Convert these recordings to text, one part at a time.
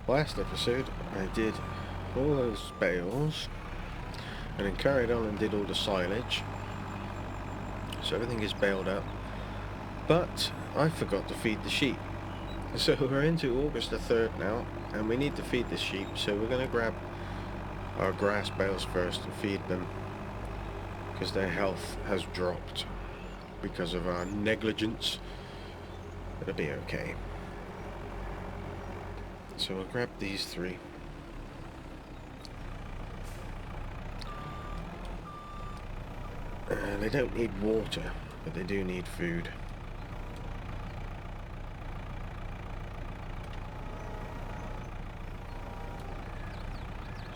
last episode I did all those bales and then carried on and did all the silage, so everything is baled up, but I forgot to feed the sheep. So we're into August the 3rd now and we need to feed the sheep, so we're going to grab our grass bales first and feed them because their health has dropped because of our negligence. It'll be okay. So we'll grab these 3. They don't need water, but they do need food.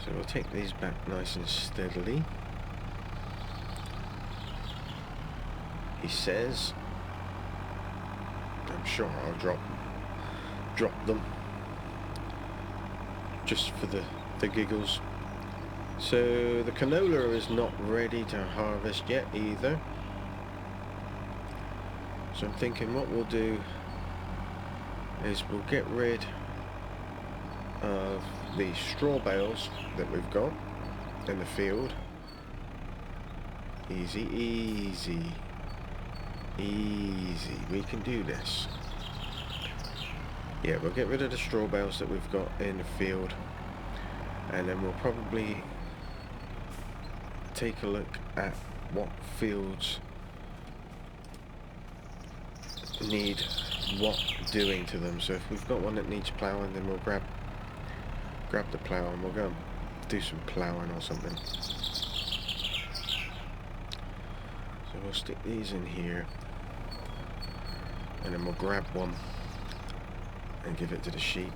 So we'll take these back nice and steadily. He says, I'm sure I'll drop them just for the giggles. So the canola is not ready to harvest yet either. So I'm thinking what we'll do is we'll get rid of the straw bales that we've got in the field. Easy, easy, easy. We can do this. Yeah, we'll get rid of the straw bales that we've got in the field, and then we'll probably take a look at what fields need what doing to them. So if we've got one that needs ploughing, then we'll grab the plough and we'll go and do some ploughing or something. So we'll stick these in here and then we'll grab one and give it to the sheep.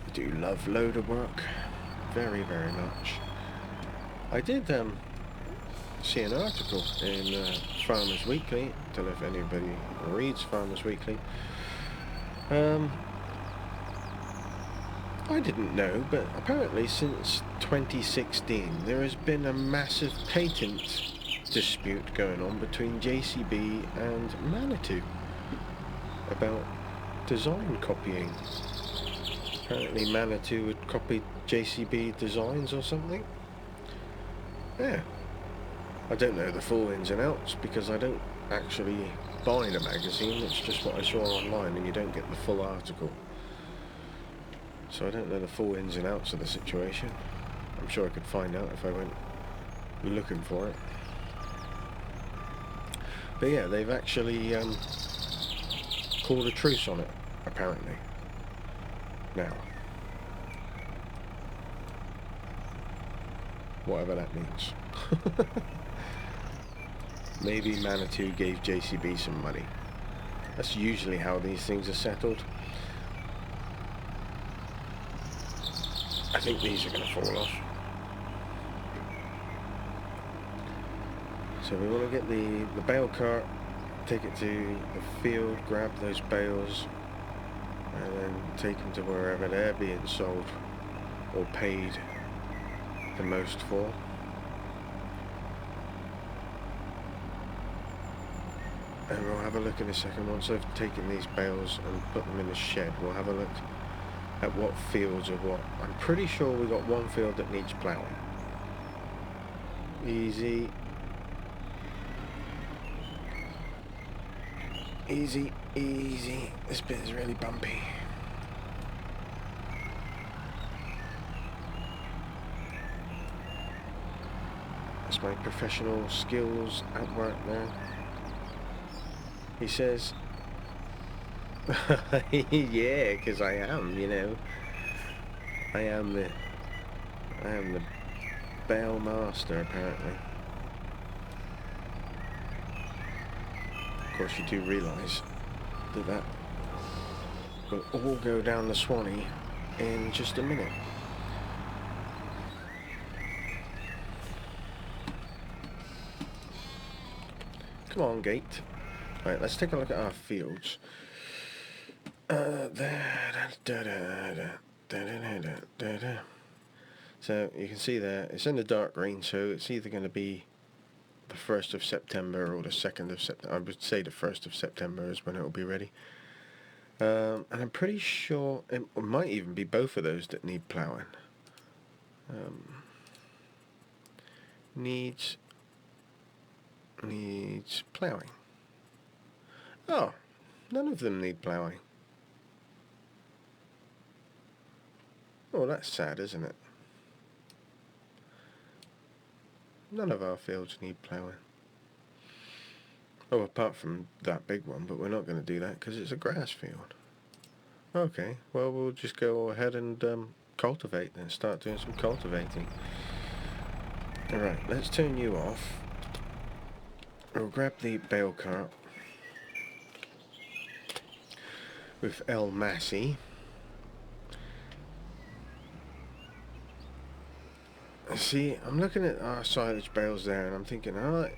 I do love loader work very, very much. I did see an article in Farmers Weekly. I don't know if anybody reads Farmers Weekly. I didn't know, but apparently since 2016 there has been a massive patent dispute going on between JCB and Manitou about design copying. Apparently Manitou had copied JCB designs or something. Yeah. I don't know the full ins and outs because I don't actually buy the magazine. It's just what I saw online and you don't get the full article. So I don't know the full ins and outs of the situation. I'm sure I could find out if I went looking for it. But yeah, they've actually called a truce on it, apparently. Now, whatever that means. Maybe Manitou gave JCB some money. That's usually how these things are settled. I think these are going to fall off. So we want to get the bale cart, take it to the field, grab those bales, and then take them to wherever they're being sold or paid the most for. And we'll have a look in a second. Once I've taken these bales and put them in the shed, we'll have a look at what fields are what. I'm pretty sure we got one field that needs ploughing. Easy. Easy, easy. This bit is really bumpy. That's my professional skills at work there. He says, yeah, because I am, you know. I am the bale master, apparently. Of course, you do realise that will all go down the Swanee in just a minute. Come on, gate. Right, let's take a look at our fields. So you can see there, it's in the dark green, so it's either going to be the 1st of September or the 2nd of September. I would say the 1st of September is when it will be ready. And I'm pretty sure it might even be both of those that need ploughing. Needs ploughing. Oh, none of them need ploughing. Oh, that's sad, isn't it? None of our fields need ploughing. Oh, apart from that big one, but we're not going to do that because it's a grass field. Okay, well, we'll just go ahead and cultivate and start doing some cultivating. Alright, let's turn you off. We'll grab the bale cart with El Massey. See, I'm looking at our silage bales there and I'm thinking, are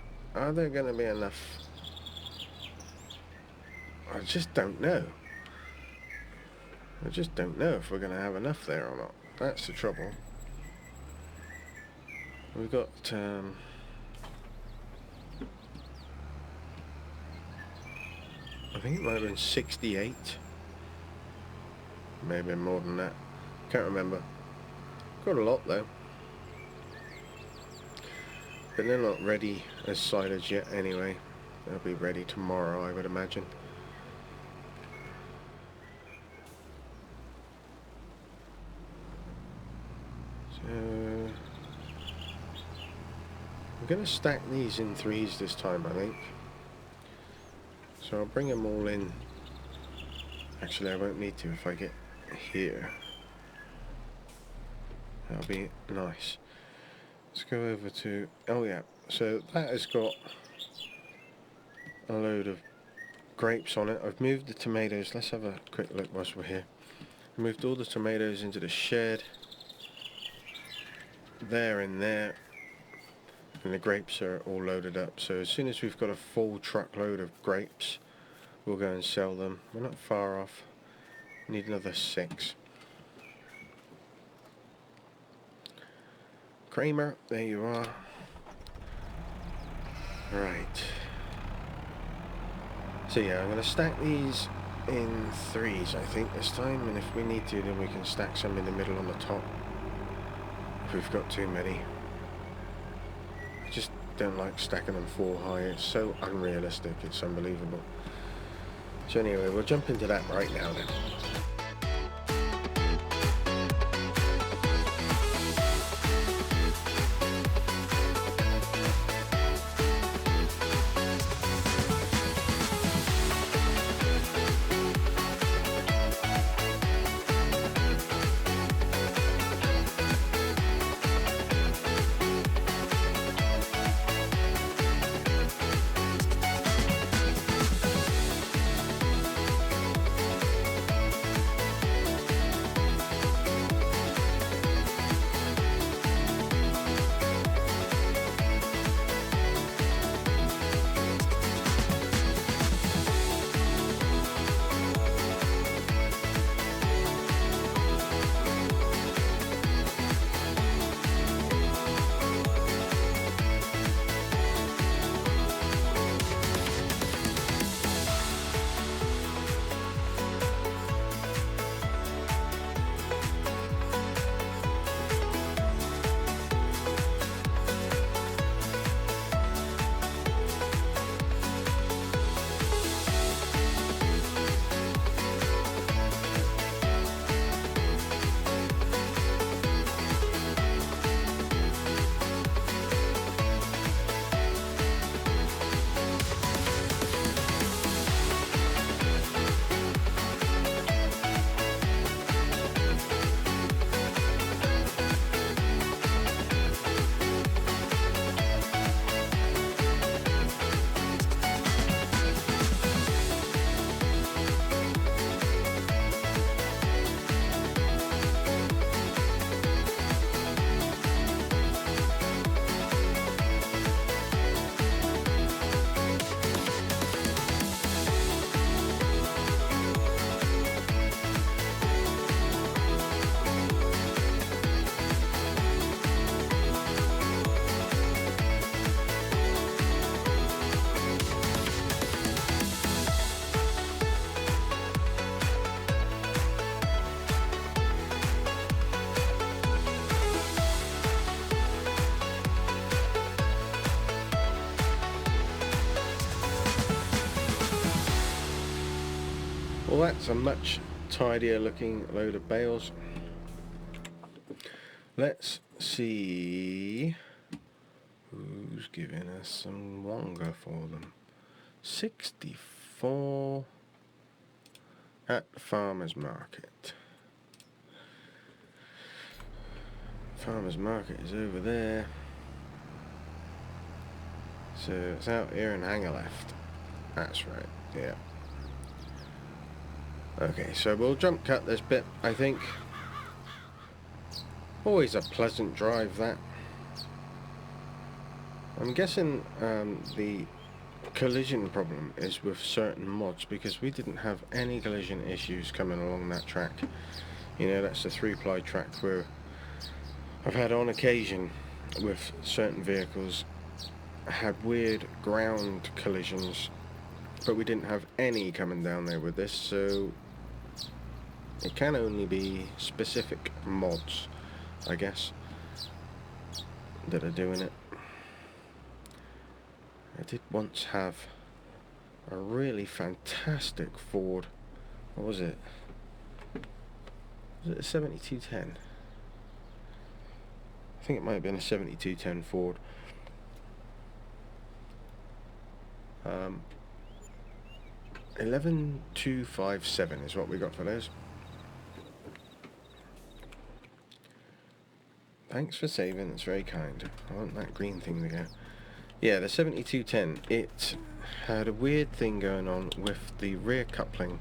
there going to be enough? I just don't know. I just don't know if we're going to have enough there or not. That's the trouble. We've got I think it might have been 68. Maybe more than that. Can't remember. Got a lot though. But they're not ready as silage yet anyway. They'll be ready tomorrow, I would imagine. So I'm going to stack these in threes this time, I think. So I'll bring them all in. Actually, I won't need to if I get here. That'll be nice. Let's go over to, oh yeah, so that has got a load of grapes on it. I've moved the tomatoes. Let's have a quick look whilst we're here. I moved all the tomatoes into the shed. There and there. And the grapes are all loaded up. So as soon as we've got a full truckload of grapes, we'll go and sell them. We're not far off. Need another 6. Kramer, there you are. Right. So yeah, I'm going to stack these in threes, I think, this time. And if we need to, then we can stack some in the middle on the top. If we've got too many. I just don't like stacking them 4 high. It's so unrealistic. It's unbelievable. So anyway, we'll jump into that right now then. Well, that's a much tidier looking load of bales. Let's see who's giving us some wonga for them. 64 at the farmer's market. Farmer's market is over there. So it's out here in Hanger left. That's right, yeah. Okay, so we'll jump cut this bit, I think. Always a pleasant drive, that. I'm guessing the collision problem is with certain mods, because we didn't have any collision issues coming along that track. You know, that's the 3-ply track where I've had on occasion with certain vehicles had weird ground collisions, but we didn't have any coming down there with this, so it can only be specific mods, I guess, that are doing it. I did once have a really fantastic Ford. What was it? Was it a 7210? I think it might have been a 7210 Ford. 11257 is what we got for those. Thanks for saving, that's very kind. I want that green thing to go. Yeah, the 7210, it had a weird thing going on with the rear coupling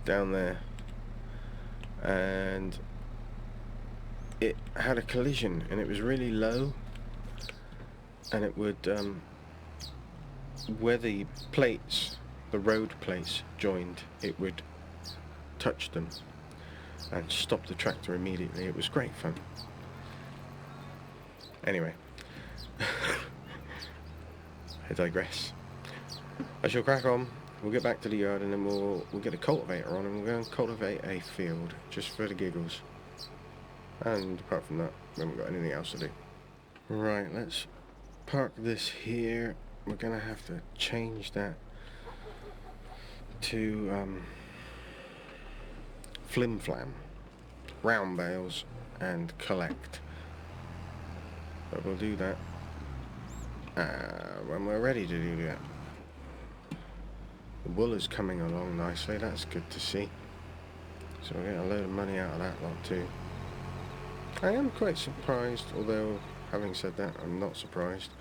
down there, and it had a collision, and it was really low, and it would where the plates, the road plates joined, it would touch them and stop the tractor immediately. It was great fun. Anyway, I digress. I shall crack on. We'll get back to the yard, and then we'll get a cultivator on, and we'll go and cultivate a field just for the giggles. And apart from that, we haven't got anything else to do. Right, let's park this here. We're gonna have to change that to flim flam, round bales, and collect. But we'll do that when we're ready to do that. The wool is coming along nicely, that's good to see. So we'll get a load of money out of that lot too. I am quite surprised, although having said that, I'm not surprised,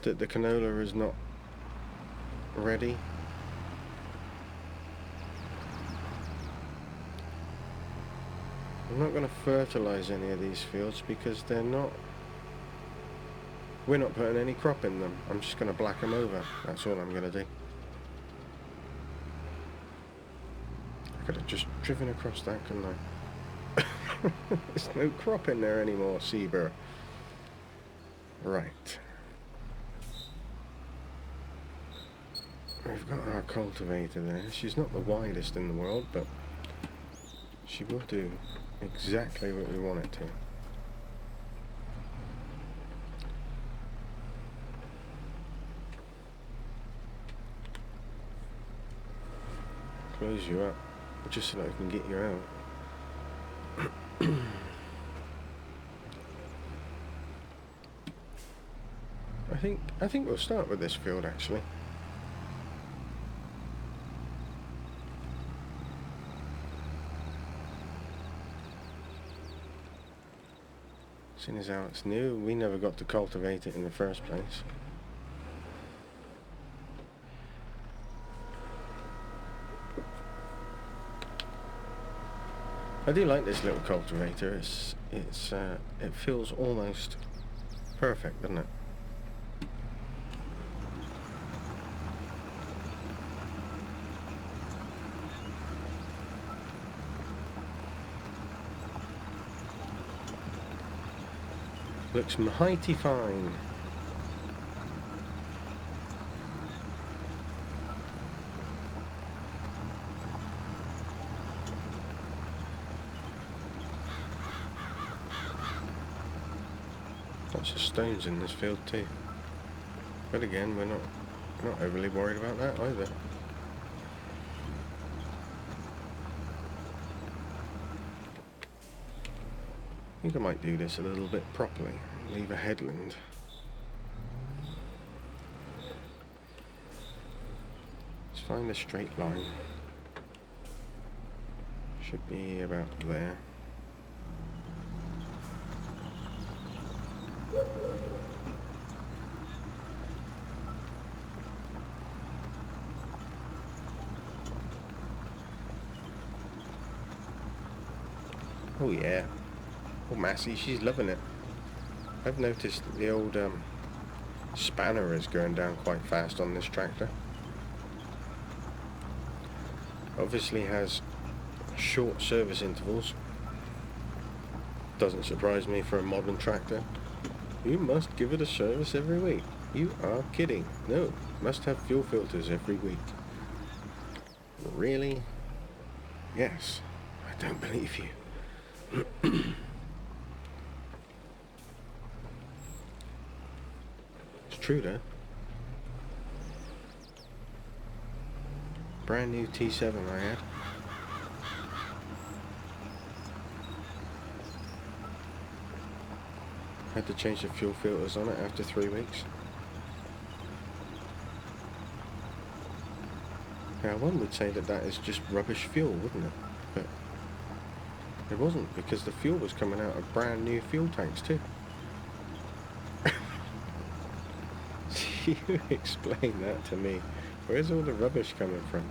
that the canola is not ready. I'm not going to fertilise any of these fields because we're not putting any crop in them. I'm just going to black them over, that's all I'm going to do. I could have just driven across that, couldn't I? There's no crop in there anymore, Ceebur. Right. We've got our cultivator there. She's not the widest in the world, but she will do exactly what we want it to. Close you up, just so that I can get you out. I think we'll start with this field actually. Seeing as how it's new, we never got to cultivate it in the first place. I do like this little cultivator. It feels almost perfect, doesn't it? Looks mighty fine. Lots of stones in this field too. But again, we're not Not overly worried about that either. I think I might do this a little bit properly. Leave a headland. Let's find a straight line. Should be about there. Oh yeah. Oh, Massey, she's loving it. I've noticed the old spanner is going down quite fast on this tractor. Obviously has short service intervals. Doesn't surprise me for a modern tractor. You must give it a service every week. You are kidding. No, must have fuel filters every week. Really? Yes. I don't believe you. It's true though. Brand new T7 I had. Had to change the fuel filters on it after 3 weeks. Now one would say that that is just rubbish fuel, wouldn't it? But it wasn't, because the fuel was coming out of brand new fuel tanks too. You explain that to me. Where's all the rubbish coming from?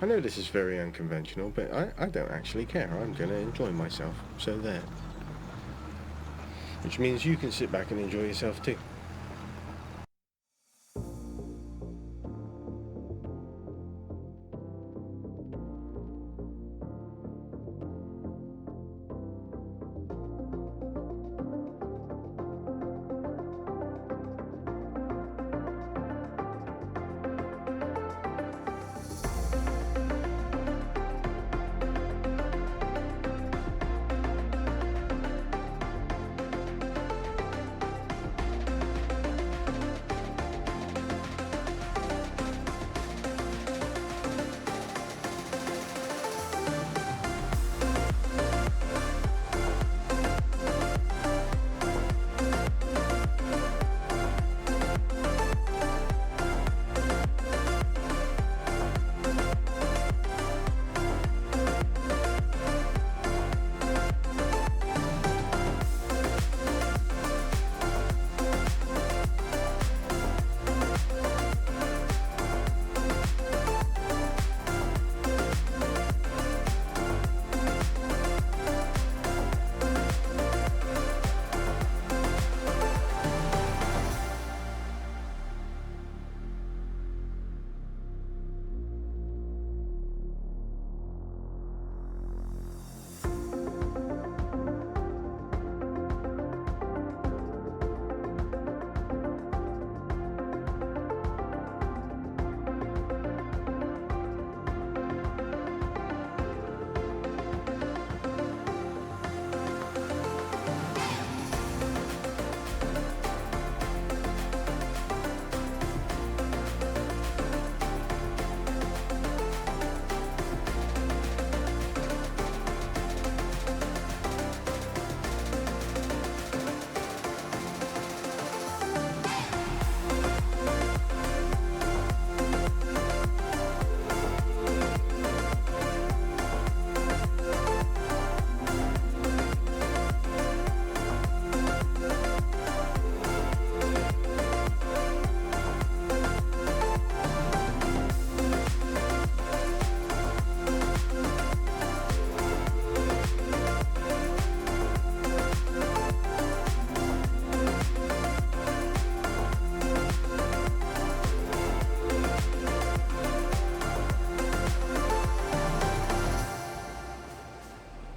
I know this is very unconventional, but I don't actually care. I'm going to enjoy myself. So there. Which means you can sit back and enjoy yourself too.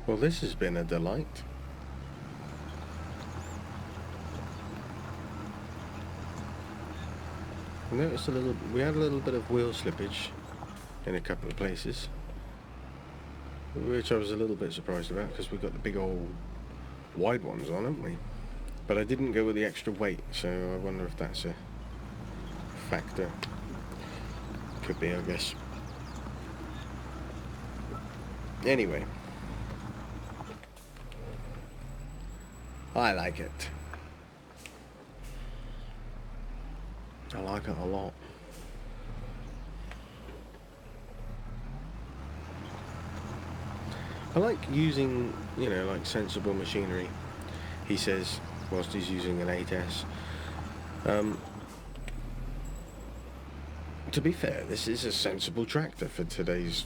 Well, this has been a delight. I noticed we had a little bit of wheel slippage in a couple of places, which I was a little bit surprised about, because we've got the big old wide ones on, haven't we? But I didn't go with the extra weight, so I wonder if that's a factor. Could be, I guess. Anyway, I like it. I like it a lot. I like using, you know, like sensible machinery, he says, whilst he's using an 8S. To be fair, this is a sensible tractor for today's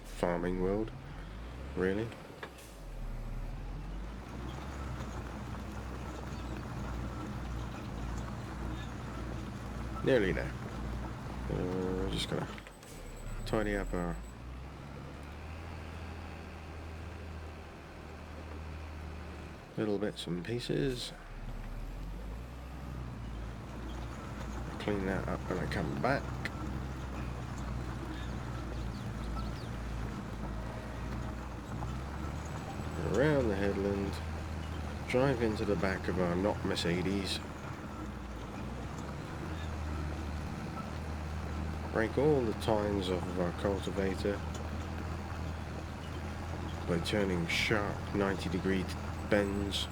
farming world, really. Nearly there. We're just gonna tidy up our little bits and pieces. Clean that up when I come back. Around the headland, drive into the back of our not Mercedes. Break all the tines off of our cultivator by turning sharp 90-degree bends.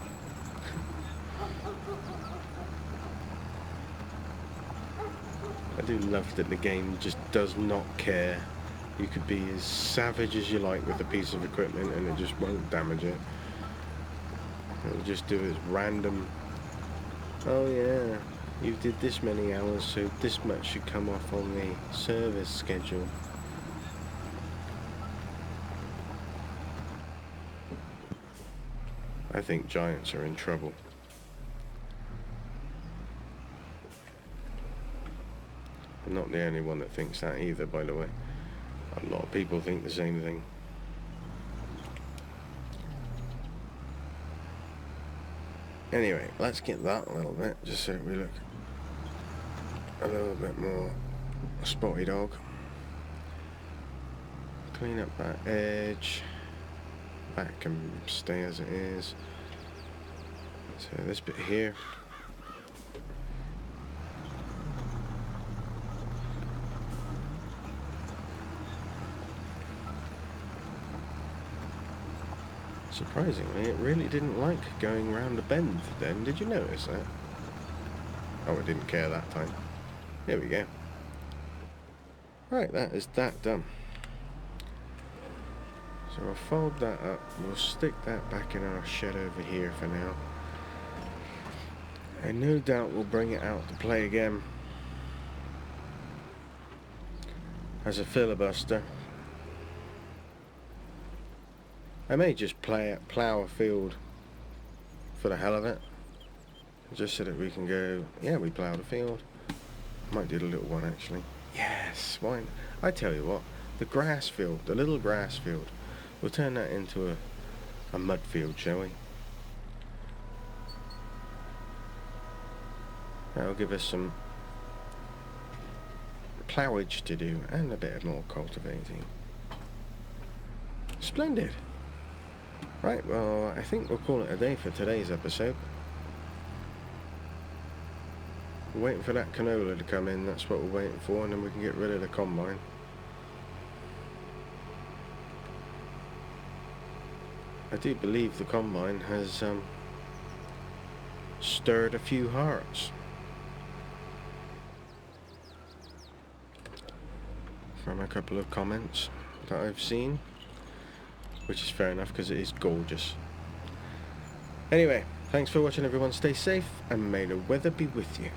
I do love that the game just does not care. You could be as savage as you like with a piece of equipment and it just won't damage it. It'll just do its random, oh yeah, you did this many hours, so this much should come off on the service schedule. I think giants are in trouble. I'm not the only one that thinks that either, by the way. A lot of people think the same thing. Anyway, let's get that a little bit, just so we look a little bit more spotty dog. Clean up that edge. That can stay as it is. So this bit here. Surprisingly, it really didn't like going round a bend then. Did you notice that? Oh, it didn't care that time. There we go. Right, that is that done. So I'll fold that up. We'll stick that back in our shed over here for now. And no doubt we'll bring it out to play again as a filibuster. I may just plough a field for the hell of it, just so that we can go, yeah, we ploughed a field. Might do the little one actually. Yes, why? I tell you what, the grass field, the little grass field, we'll turn that into a mud field, shall we? That'll give us some ploughage to do and a bit more cultivating. Splendid. Right, well, I think we'll call it a day for today's episode. We're waiting for that canola to come in, that's what we're waiting for, and then we can get rid of the combine. I do believe the combine has stirred a few hearts from a couple of comments that I've seen, which is fair enough because it is gorgeous. Anyway, thanks for watching everyone, stay safe and may the weather be with you.